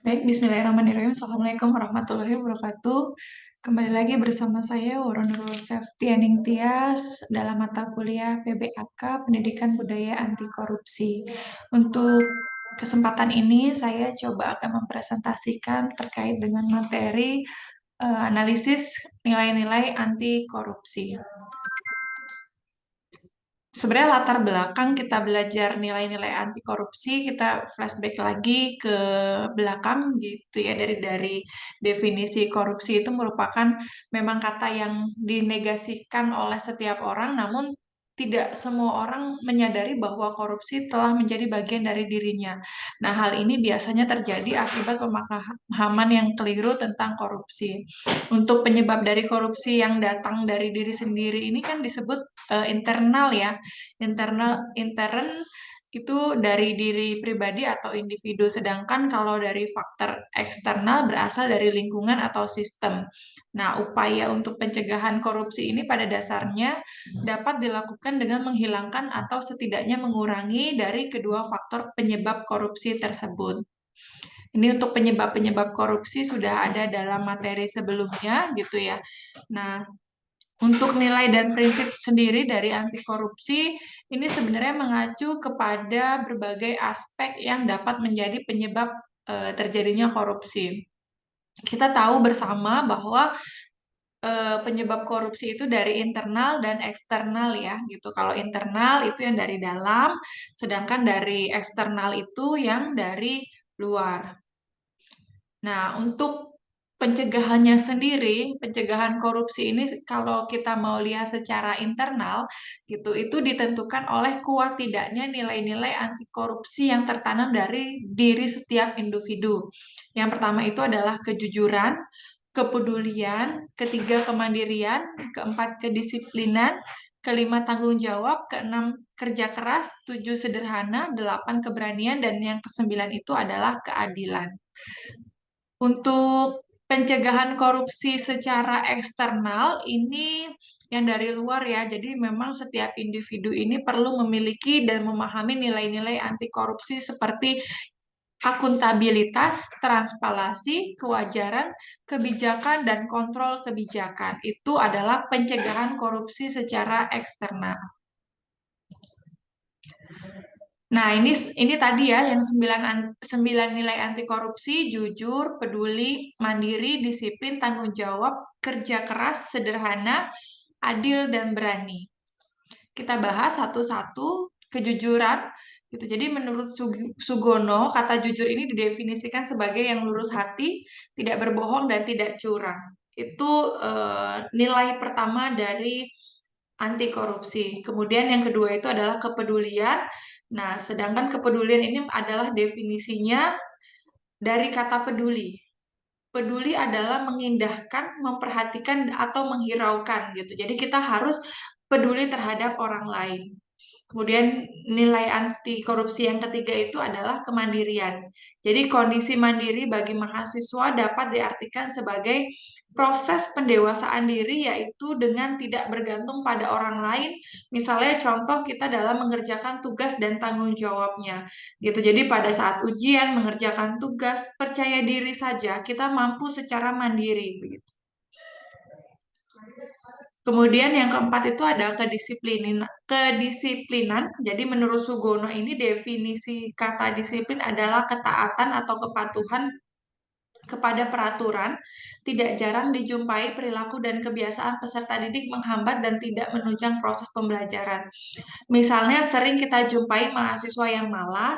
Baik, bismillahirrahmanirrahim. Assalamualaikum warahmatullahi wabarakatuh. Kembali lagi bersama saya, Warunurul Septianing Tias, dalam mata kuliah PBAK, Pendidikan Budaya Anti Korupsi. Untuk kesempatan ini, saya coba akan mempresentasikan terkait dengan materi analisis nilai-nilai anti korupsi. Sebenarnya latar belakang kita belajar nilai-nilai anti korupsi, kita flashback lagi ke belakang gitu ya, dari definisi korupsi itu merupakan memang kata yang dinegasikan oleh setiap orang, namun tidak semua orang menyadari bahwa korupsi telah menjadi bagian dari dirinya. Nah, hal ini biasanya terjadi akibat pemahaman yang keliru tentang korupsi. Untuk penyebab dari korupsi yang datang dari diri sendiri ini kan disebut internal ya. Intern itu dari diri pribadi atau individu, sedangkan kalau dari faktor eksternal berasal dari lingkungan atau sistem. Nah, upaya untuk pencegahan korupsi ini pada dasarnya dapat dilakukan dengan menghilangkan atau setidaknya mengurangi dari kedua faktor penyebab korupsi tersebut. Ini untuk penyebab-penyebab korupsi sudah ada dalam materi sebelumnya gitu ya. Nah, untuk nilai dan prinsip sendiri dari anti korupsi ini sebenarnya mengacu kepada berbagai aspek yang dapat menjadi penyebab terjadinya korupsi. Kita tahu bersama bahwa penyebab korupsi itu dari internal dan eksternal ya gitu. Kalau internal itu yang dari dalam, sedangkan dari eksternal itu yang dari luar. Nah, untuk pencegahannya sendiri, pencegahan korupsi ini kalau kita mau lihat secara internal gitu, itu ditentukan oleh kuat tidaknya nilai-nilai anti korupsi yang tertanam dari diri setiap individu. Yang pertama itu adalah kejujuran, kepedulian, ketiga kemandirian, keempat kedisiplinan, kelima tanggung jawab, keenam kerja keras, tujuh sederhana, delapan keberanian, dan yang kesembilan itu adalah keadilan. Untuk pencegahan korupsi secara eksternal ini yang dari luar ya. Jadi memang setiap individu ini perlu memiliki dan memahami nilai-nilai anti korupsi seperti akuntabilitas, transparansi, kewajaran, kebijakan, dan kontrol kebijakan. Itu adalah pencegahan korupsi secara eksternal. Nah, ini tadi ya yang sembilan nilai anti korupsi: jujur, peduli, mandiri, disiplin, tanggung jawab, kerja keras, sederhana, adil, dan berani. Kita bahas satu-satu. Kejujuran gitu. Jadi menurut Sugono, kata jujur ini didefinisikan sebagai yang lurus hati, tidak berbohong, dan tidak curang. Itu nilai pertama dari anti korupsi. Kemudian yang kedua itu adalah kepedulian. Nah, sedangkan kepedulian ini adalah definisinya dari kata peduli. Peduli adalah mengindahkan, memperhatikan, atau menghiraukan gitu. Jadi kita harus peduli terhadap orang lain. Kemudian nilai anti korupsi yang ketiga itu adalah kemandirian. Jadi kondisi mandiri bagi mahasiswa dapat diartikan sebagai proses pendewasaan diri, yaitu dengan tidak bergantung pada orang lain. Misalnya contoh kita dalam mengerjakan tugas dan tanggung jawabnya gitu. Jadi pada saat ujian mengerjakan tugas, percaya diri saja kita mampu secara mandiri begitu. Kemudian yang keempat itu ada kedisiplinan. Jadi menurut Sugono ini definisi kata disiplin adalah ketaatan atau kepatuhan kepada peraturan. Tidak jarang dijumpai perilaku dan kebiasaan peserta didik menghambat dan tidak menunjang proses pembelajaran. Misalnya sering kita jumpai mahasiswa yang malas,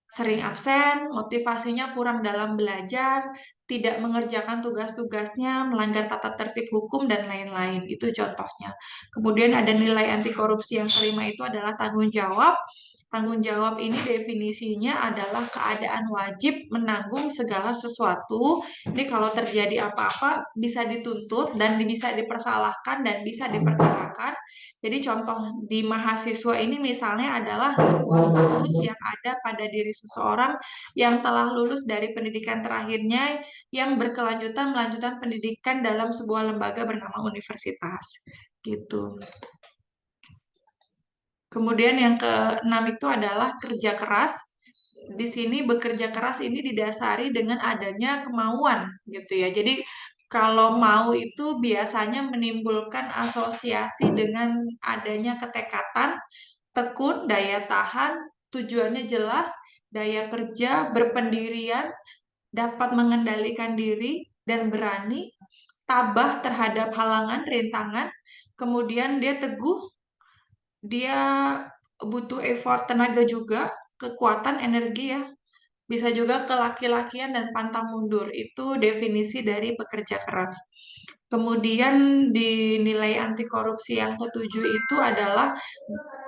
sering absen, motivasinya kurang dalam belajar, tidak mengerjakan tugas-tugasnya, melanggar tata tertib hukum, dan lain-lain. Itu contohnya. Kemudian ada nilai anti korupsi yang kelima itu adalah tanggung jawab. Tanggung jawab ini definisinya adalah keadaan wajib menanggung segala sesuatu. Ini kalau terjadi apa-apa bisa dituntut dan bisa dipersalahkan dan bisa diperkarakan. Jadi contoh di mahasiswa ini misalnya adalah sebuah status yang ada pada diri seseorang yang telah lulus dari pendidikan terakhirnya yang berkelanjutan melanjutkan pendidikan dalam sebuah lembaga bernama universitas. Gitu. Kemudian yang keenam itu adalah kerja keras. di sini bekerja keras ini didasari dengan adanya kemauan gitu ya. Jadi kalau mau itu biasanya menimbulkan asosiasi dengan adanya ketekatan, tekun, daya tahan, tujuannya jelas, daya kerja, berpendirian, dapat mengendalikan diri dan berani, tabah terhadap halangan, rintangan, kemudian dia teguh, dia butuh effort tenaga juga, kekuatan, energi ya. Bisa juga kelaki-lakian dan pantang mundur. Itu definisi dari pekerja keras. Kemudian di nilai anti korupsi yang ketujuh itu adalah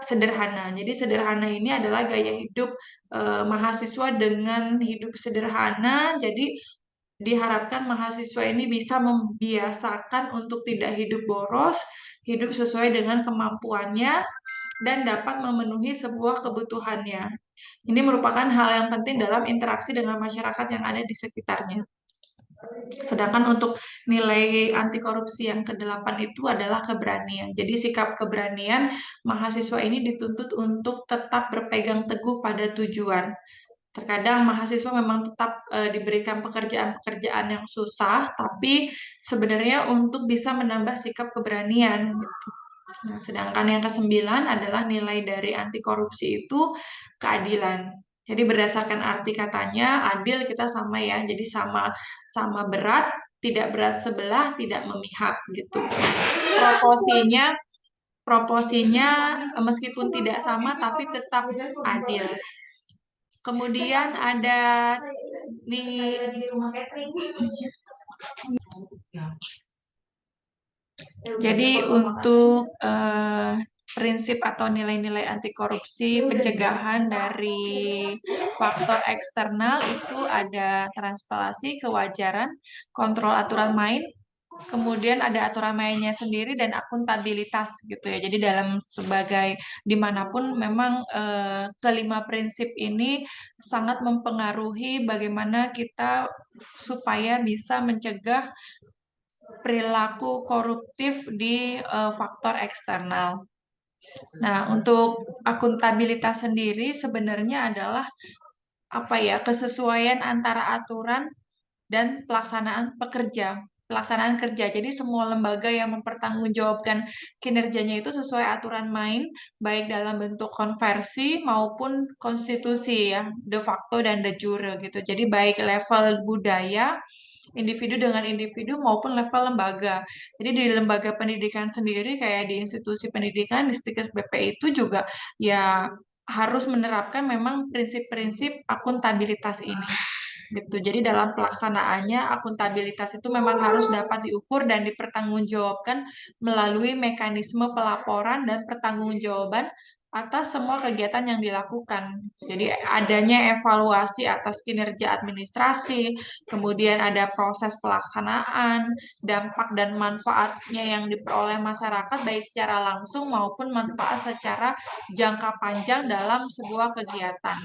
sederhana. Jadi sederhana ini adalah gaya hidup mahasiswa dengan hidup sederhana. Jadi diharapkan mahasiswa ini bisa membiasakan untuk tidak hidup boros, hidup sesuai dengan kemampuannya, dan dapat memenuhi sebuah kebutuhannya. Ini merupakan hal yang penting dalam interaksi dengan masyarakat yang ada di sekitarnya. Sedangkan untuk nilai anti korupsi yang kedelapan itu adalah keberanian. Jadi sikap keberanian mahasiswa ini dituntut untuk tetap berpegang teguh pada tujuan. Terkadang mahasiswa memang tetap diberikan pekerjaan-pekerjaan yang susah, tapi sebenarnya untuk bisa menambah sikap keberanian. Nah, sedangkan yang kesembilan adalah nilai dari anti korupsi itu keadilan. Jadi berdasarkan arti katanya, adil kita sama ya. Jadi sama sama berat, tidak berat sebelah, tidak memihak gitu. Proporsinya proporsinya meskipun tidak sama tapi tetap adil. Kemudian ada di Jadi untuk prinsip atau nilai-nilai anti korupsi pencegahan dari faktor eksternal itu ada transparansi, kewajaran, kontrol aturan main, kemudian ada aturan mainnya sendiri dan akuntabilitas gitu ya. Jadi dalam sebagai dimanapun memang kelima prinsip ini sangat mempengaruhi bagaimana kita supaya bisa mencegah perilaku koruptif di faktor eksternal. Nah, untuk akuntabilitas sendiri sebenarnya adalah apa ya, kesesuaian antara aturan dan pelaksanaan kerja. Jadi semua lembaga yang mempertanggungjawabkan kinerjanya itu sesuai aturan main, baik dalam bentuk konversi maupun konstitusi ya, de facto dan de jure gitu. Jadi baik level budaya, individu dengan individu maupun level lembaga. Jadi di lembaga pendidikan sendiri kayak di institusi pendidikan, di Stikes BP itu juga ya harus menerapkan memang prinsip-prinsip akuntabilitas ini gitu. Jadi dalam pelaksanaannya akuntabilitas itu memang harus dapat diukur dan dipertanggungjawabkan melalui mekanisme pelaporan dan pertanggungjawaban atas semua kegiatan yang dilakukan. Jadi adanya evaluasi atas kinerja administrasi, kemudian ada proses pelaksanaan, dampak dan manfaatnya yang diperoleh masyarakat baik secara langsung maupun manfaat secara jangka panjang dalam sebuah kegiatan.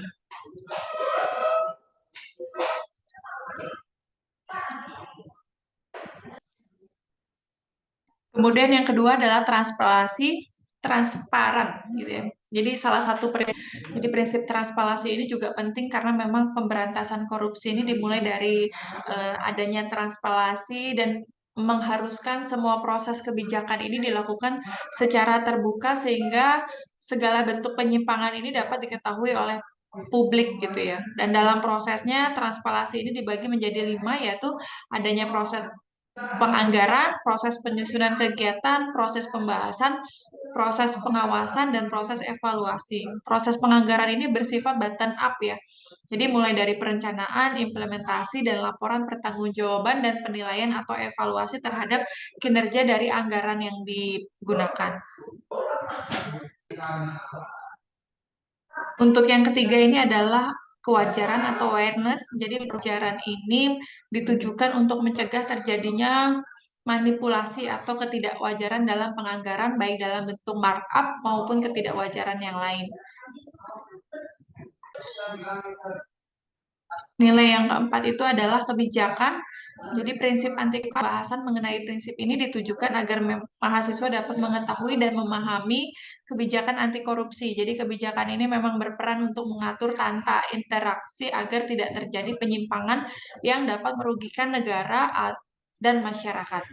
Kemudian yang kedua adalah transparansi, transparan gitu ya. Jadi salah satu jadi prinsip transparansi ini juga penting karena memang pemberantasan korupsi ini dimulai dari adanya transparansi dan mengharuskan semua proses kebijakan ini dilakukan secara terbuka sehingga segala bentuk penyimpangan ini dapat diketahui oleh publik gitu ya. Dan dalam prosesnya transparansi ini dibagi menjadi 5 yaitu adanya proses penganggaran, proses penyusunan kegiatan, proses pembahasan, proses pengawasan, dan proses evaluasi. Proses penganggaran ini bersifat bottom up ya. Jadi mulai dari perencanaan, implementasi, dan laporan pertanggungjawaban dan penilaian atau evaluasi terhadap kinerja dari anggaran yang digunakan. Untuk yang ketiga ini adalah kewajaran atau awareness. Jadi kewajaran ini ditujukan untuk mencegah terjadinya manipulasi atau ketidakwajaran dalam penganggaran baik dalam bentuk markup maupun ketidakwajaran yang lain. Nilai yang keempat itu adalah kebijakan. Jadi prinsip anti bahasan mengenai prinsip ini ditujukan agar mahasiswa dapat mengetahui dan memahami kebijakan anti korupsi. Jadi kebijakan ini memang berperan untuk mengatur tata interaksi agar tidak terjadi penyimpangan yang dapat merugikan negara dan masyarakat.